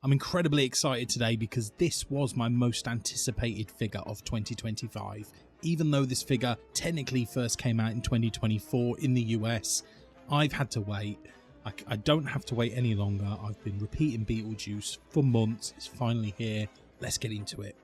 I'm incredibly excited today because this was my most anticipated figure of 2025. Even though this figure technically first came out in 2024 in the US, I've had to wait. I don't have to wait any longer. I've been repeating Beetlejuice for months. It's finally here. Let's get into it.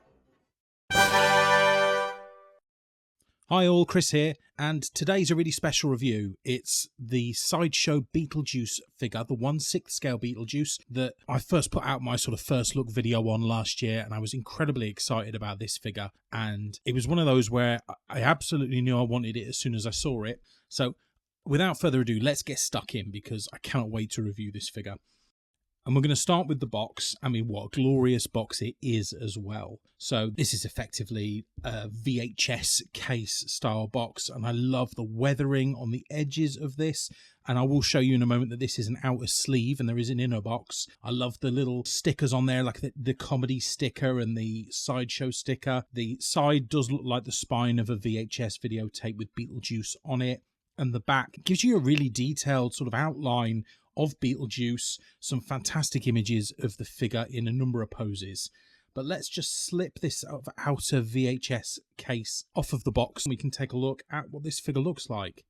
Hi all, Chris here, and today's a really special review. It's the Sideshow Beetlejuice figure, the 1/6 scale Beetlejuice that I first put out my sort of first look video on last year, and I was incredibly excited about this figure, and it was one of those where I absolutely knew I wanted it as soon as I saw it. So without further ado, let's get stuck in because I cannot wait to review this figure. And we're going to start with the box. I mean, what a glorious box it is as well. So this is effectively a VHS case style box, and I love the weathering on the edges of this. And I will show you in a moment that this is an outer sleeve and there is an inner box. I love the little stickers on there, like the comedy sticker and the Sideshow sticker. The side does look like the spine of a VHS videotape with Beetlejuice on it. And the back gives you a really detailed sort of outline of Beetlejuice, some fantastic images of the figure in a number of poses. But let's just slip this outer VHS case off of the box and we can take a look at what this figure looks like.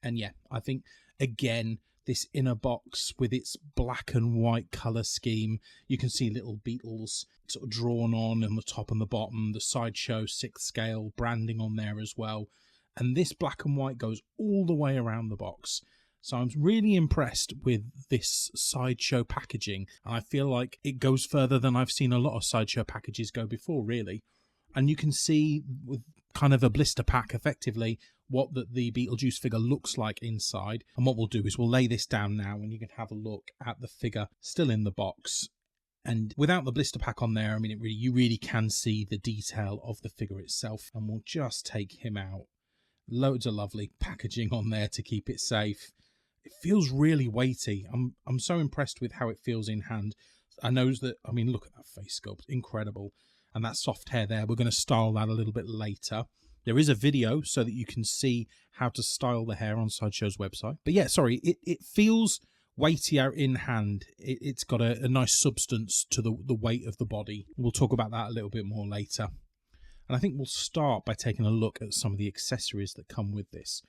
And yeah, I think again, this inner box with its black and white colour scheme, you can see little Beatles sort of drawn on the top and the bottom, the Sideshow 6th scale branding on there as well. And this black and white goes all the way around the box. So I'm really impressed with this Sideshow packaging. And I feel like it goes further than I've seen a lot of Sideshow packages go before, really. And you can see with kind of a blister pack, effectively, what the Beetlejuice figure looks like inside. And what we'll do is we'll lay this down now and you can have a look at the figure still in the box. And without the blister pack on there, I mean, you really can see the detail of the figure itself. And we'll just take him out. Loads of lovely packaging on there to keep it safe. It feels really weighty. I'm so impressed with how it feels in hand. I know that, I mean, look at that face sculpt, incredible. And that soft hair there, we're going to style that a little bit later. There is a video so that you can see how to style the hair on Sideshow's website. But yeah, sorry, it feels weightier in hand. It's got a nice substance to the weight of the body. We'll talk about that a little bit more later. And I think we'll start by taking a look at some of the accessories that come with this.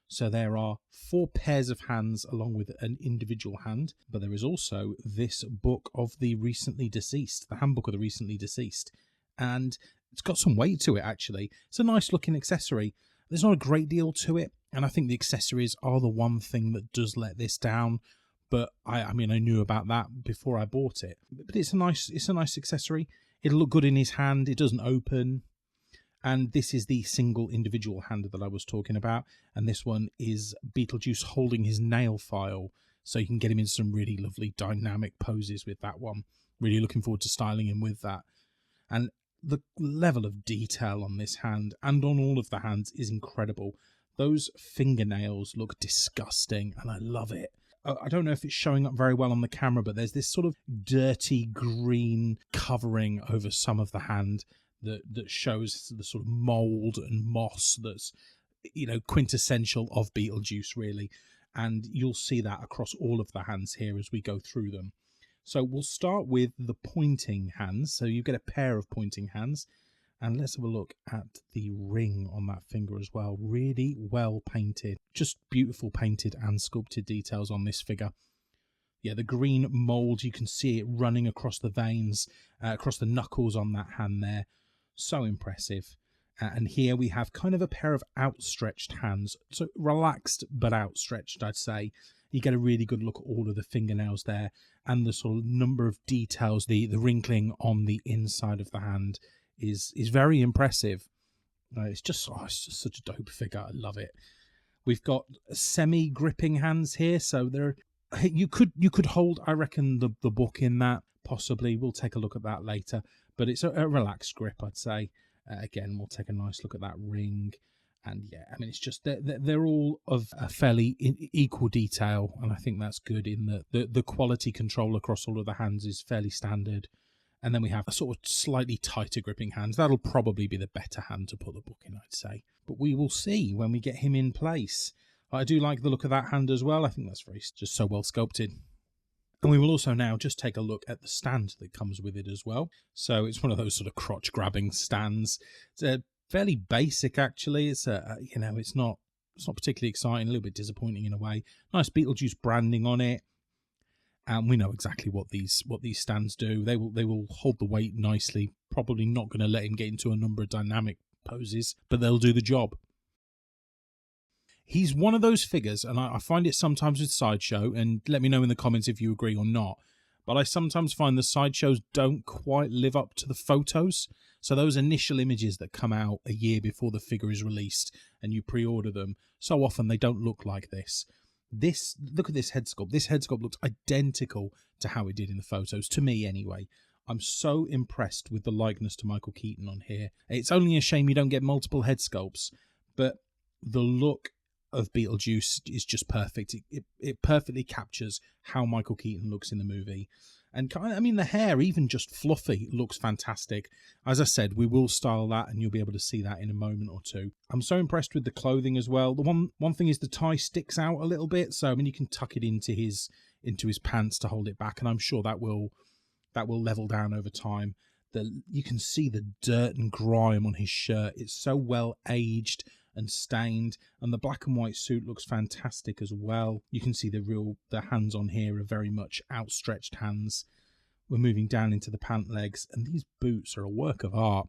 So there are 4 pairs of hands along with an individual hand, but there is also this book of the recently deceased, the handbook of the recently deceased. And it's got some weight to it, actually. It's a nice looking accessory. There's not a great deal to it, and I think the accessories are the one thing that does let this down. But I mean, I knew about that before I bought it. But it's a nice accessory. It'll look good in his hand. It doesn't open. And this is the single individual hand that I was talking about. And this one is Beetlejuice holding his nail file. So you can get him in some really lovely dynamic poses with that one. Really looking forward to styling him with that. And the level of detail on this hand and on all of the hands is incredible. Those fingernails look disgusting and I love it. I don't know if it's showing up very well on the camera, but there's this sort of dirty green covering over some of the hand that shows the sort of mold and moss that's, you know, quintessential of Beetlejuice, really. And you'll see that across all of the hands here as we go through them. So we'll start with the pointing hands. So you get a pair of pointing hands. And let's have a look at the ring on that finger as well. Really well painted. Just beautiful painted and sculpted details on this figure. Yeah, the green mold, you can see it running across the veins, across the knuckles on that hand there. So impressive. And here we have kind of a pair of outstretched hands. So relaxed but outstretched, I'd say. You get a really good look at all of the fingernails there and the sort of number of details. The wrinkling on the inside of the hand is very impressive. It's just such a dope figure. I love it. We've got semi-gripping hands here. So you could hold, I reckon, the book in that. Possibly. We'll take a look at that later. But it's a relaxed grip, I'd say. Again, we'll take a nice look at that ring. And yeah, I mean, it's just, they're all of a fairly equal detail. And I think that's good in the quality control across all of the hands is fairly standard. And then we have a sort of slightly tighter gripping hands. That'll probably be the better hand to put the book in, I'd say. But we will see when we get him in place. I do like the look of that hand as well. I think that's just so well sculpted. And we will also now just take a look at the stand that comes with it as well. So it's one of those sort of crotch grabbing stands. It's fairly basic, actually. It's it's not particularly exciting, a little bit disappointing in a way. Nice Beetlejuice branding on it. And we know exactly what these stands do. They will hold the weight nicely. Probably not going to let him get into a number of dynamic poses, but they'll do the job. He's one of those figures, and I find it sometimes with Sideshow, and let me know in the comments if you agree or not, but I sometimes find the Sideshows don't quite live up to the photos. So those initial images that come out a year before the figure is released and you pre-order them, so often they don't look like this. Look at this head sculpt. This head sculpt looks identical to how it did in the photos, to me anyway. I'm so impressed with the likeness to Michael Keaton on here. It's only a shame you don't get multiple head sculpts, but the look of Beetlejuice is just perfect. It perfectly captures how Michael Keaton looks in the movie. And I mean, the hair, even just fluffy, looks fantastic. As I said, we will style that, and you'll be able to see that in a moment or two. I'm so impressed with the clothing as well. The one thing is the tie sticks out a little bit, so I mean, you can tuck it into his pants to hold it back, and I'm sure that will level down over time. You can see the dirt and grime on his shirt. It's so well aged and stained, and the black and white suit looks fantastic as well. You can see the hands on here are very much outstretched hands. We're moving down into the pant legs, and these boots are a work of art.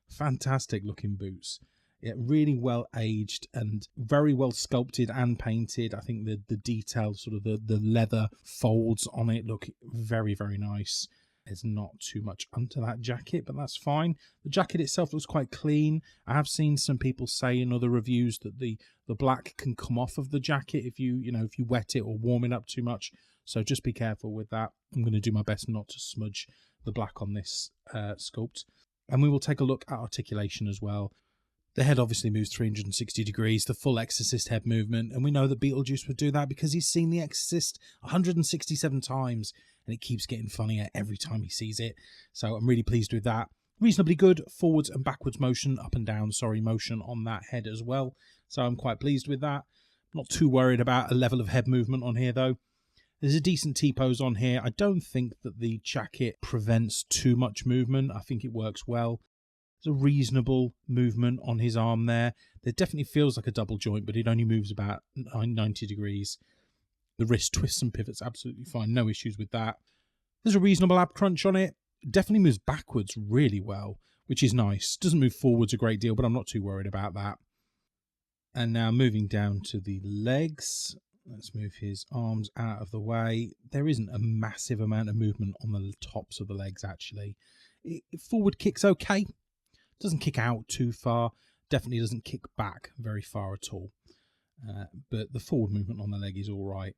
Fantastic looking boots. Yeah, really well aged and very well sculpted and painted. I think the detail, sort of the leather folds on it look very, very nice. There's not too much under that jacket, but that's fine. The jacket itself looks quite clean. I have seen some people say in other reviews that the black can come off of the jacket if you wet it or warm it up too much. So just be careful with that. I'm going to do my best not to smudge the black on this sculpt. And we will take a look at articulation as well. The head obviously moves 360 degrees, the full Exorcist head movement, and we know that Beetlejuice would do that because he's seen The Exorcist 167 times, and it keeps getting funnier every time he sees it. So I'm really pleased with that. Reasonably good forwards and backwards motion, motion on that head as well. So I'm quite pleased with that. Not too worried about a level of head movement on here though. There's a decent T-pose on here. I don't think that the jacket prevents too much movement. I think it works well. There's a reasonable movement on his arm there. There definitely feels like a double joint, but it only moves about 90 degrees. The wrist twists and pivots absolutely fine. No issues with that. There's a reasonable ab crunch on it. Definitely moves backwards really well, which is nice. Doesn't move forwards a great deal, but I'm not too worried about that. And now moving down to the legs. Let's move his arms out of the way. There isn't a massive amount of movement on the tops of the legs, actually. Forward kick's okay. Doesn't kick out too far. Definitely doesn't kick back very far at all. But the forward movement on the leg is all right.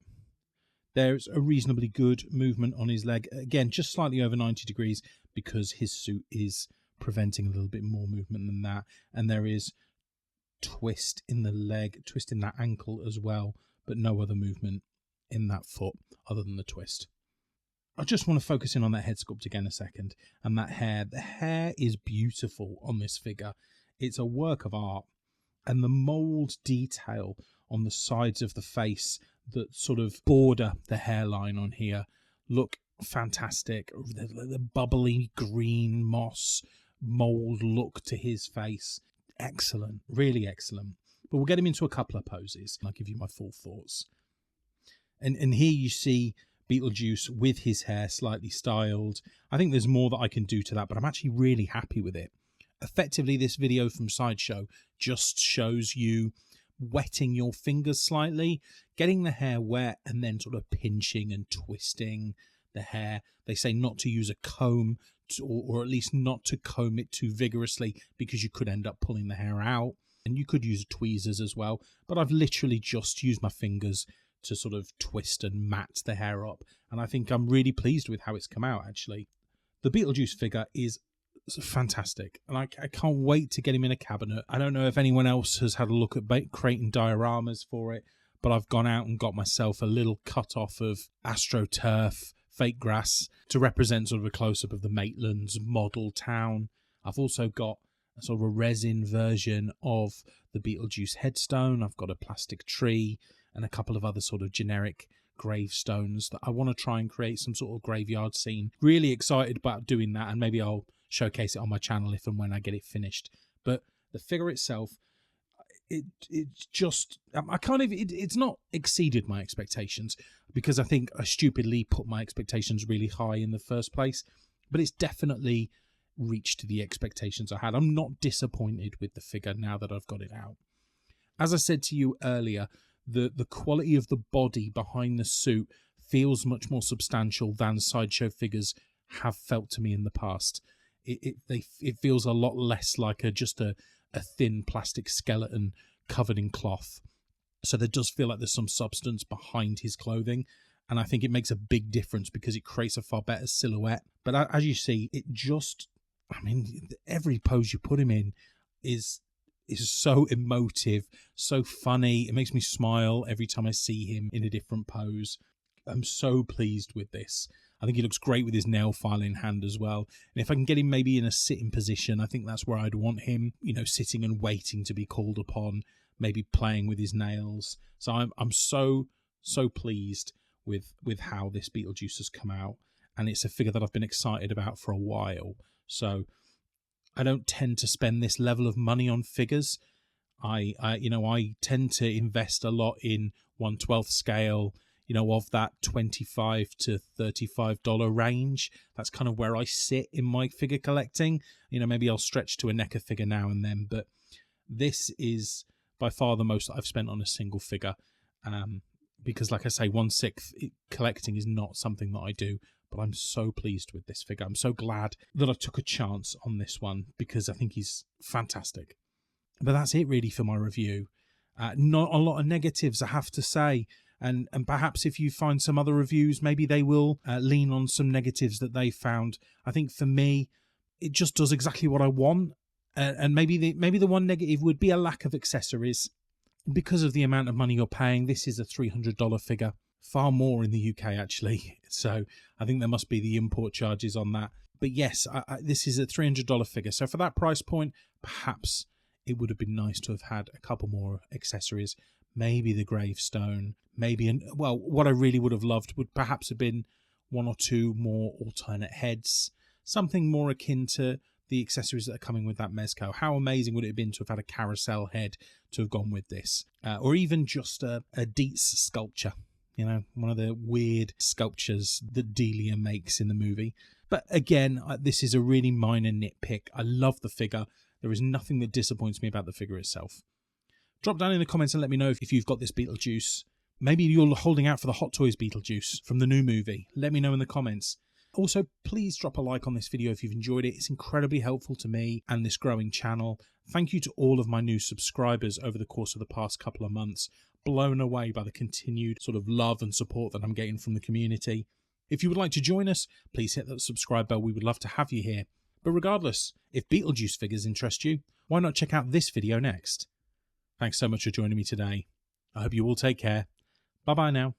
There's a reasonably good movement on his leg. Again, just slightly over 90 degrees because his suit is preventing a little bit more movement than that. And there is twist in the leg, twist in that ankle as well, but no other movement in that foot other than the twist. I just want to focus in on that head sculpt again a second, and that hair. The hair is beautiful on this figure. It's a work of art, and the mould detail on the sides of the face that sort of border the hairline on here look fantastic. The bubbly green moss mould look to his face. Excellent, really excellent. But we'll get him into a couple of poses, and I'll give you my full thoughts. And here you see Beetlejuice with his hair slightly styled. I think there's more that I can do to that, but I'm actually really happy with it. Effectively, this video from Sideshow just shows you wetting your fingers slightly, getting the hair wet, and then sort of pinching and twisting the hair. They say not to use a comb, or at least not to comb it too vigorously, because you could end up pulling the hair out. And you could use tweezers as well, but I've literally just used my fingers to sort of twist and mat the hair up, and I think I'm really pleased with how it's come out, actually. The Beetlejuice figure is fantastic, and I can't wait to get him in a cabinet. I don't know if anyone else has had a look at creating dioramas for it, but I've gone out and got myself a little cut-off of AstroTurf fake grass to represent sort of a close-up of the Maitland's model town. I've also got a sort of a resin version of the Beetlejuice headstone. I've got a plastic tree and a couple of other sort of generic gravestones that I want to try and create some sort of graveyard scene. Really excited about doing that, and maybe I'll showcase it on my channel if and when I get it finished. But the figure itself, it's just it's not exceeded my expectations, because I think I stupidly put my expectations really high in the first place, but it's definitely reached the expectations I had. I'm not disappointed with the figure now that I've got it out. As I said to you earlier, the quality of the body behind the suit feels much more substantial than Sideshow figures have felt to me in the past. It feels a lot less like just a thin plastic skeleton covered in cloth. So there does feel like there's some substance behind his clothing, and I think it makes a big difference because it creates a far better silhouette. But as you see, every pose you put him in is so emotive, so funny. It makes me smile every time I see him in a different pose. I'm so pleased with this. I think he looks great with his nail file in hand as well. And if I can get him maybe in a sitting position, I think that's where I'd want him, sitting and waiting to be called upon, maybe playing with his nails. So I'm so pleased with how this Beetlejuice has come out. And it's a figure that I've been excited about for a while. So I don't tend to spend this level of money on figures. I tend to invest a lot in 1/12 scale, of that $25 to $35 range. That's kind of where I sit in my figure collecting. Maybe I'll stretch to a NECA figure now and then, but this is by far the most that I've spent on a single figure. Because like I say, 1/6 collecting is not something that I do, but I'm so pleased with this figure. I'm so glad that I took a chance on this one because I think he's fantastic. But that's it really for my review. Not a lot of negatives, I have to say. And perhaps if you find some other reviews, maybe they will lean on some negatives that they found. I think for me, it just does exactly what I want. And maybe the one negative would be a lack of accessories. Because of the amount of money you're paying, this is a $300 figure. Far more in the UK, actually. So I think there must be the import charges on that. But yes, this is a $300 figure. So for that price point, perhaps it would have been nice to have had a couple more accessories. Maybe the gravestone, what I really would have loved would perhaps have been one or two more alternate heads, something more akin to the accessories that are coming with that Mezco. How amazing would it have been to have had a carousel head to have gone with this, or even just a Dietz sculpture, one of the weird sculptures that Delia makes in the movie. But again, this is a really minor nitpick. I love the figure. There is nothing that disappoints me about the figure itself. Drop down in the comments and let me know if you've got this Beetlejuice. Maybe you're holding out for the Hot Toys Beetlejuice from the new movie. Let me know in the comments. Also, please drop a like on this video if you've enjoyed it. It's incredibly helpful to me and this growing channel. Thank you to all of my new subscribers over the course of the past couple of months. Blown away by the continued sort of love and support that I'm getting from the community. If you would like to join us, please hit that subscribe bell. We would love to have you here. But regardless, if Beetlejuice figures interest you, why not check out this video next? Thanks so much for joining me today. I hope you all take care. Bye-bye now.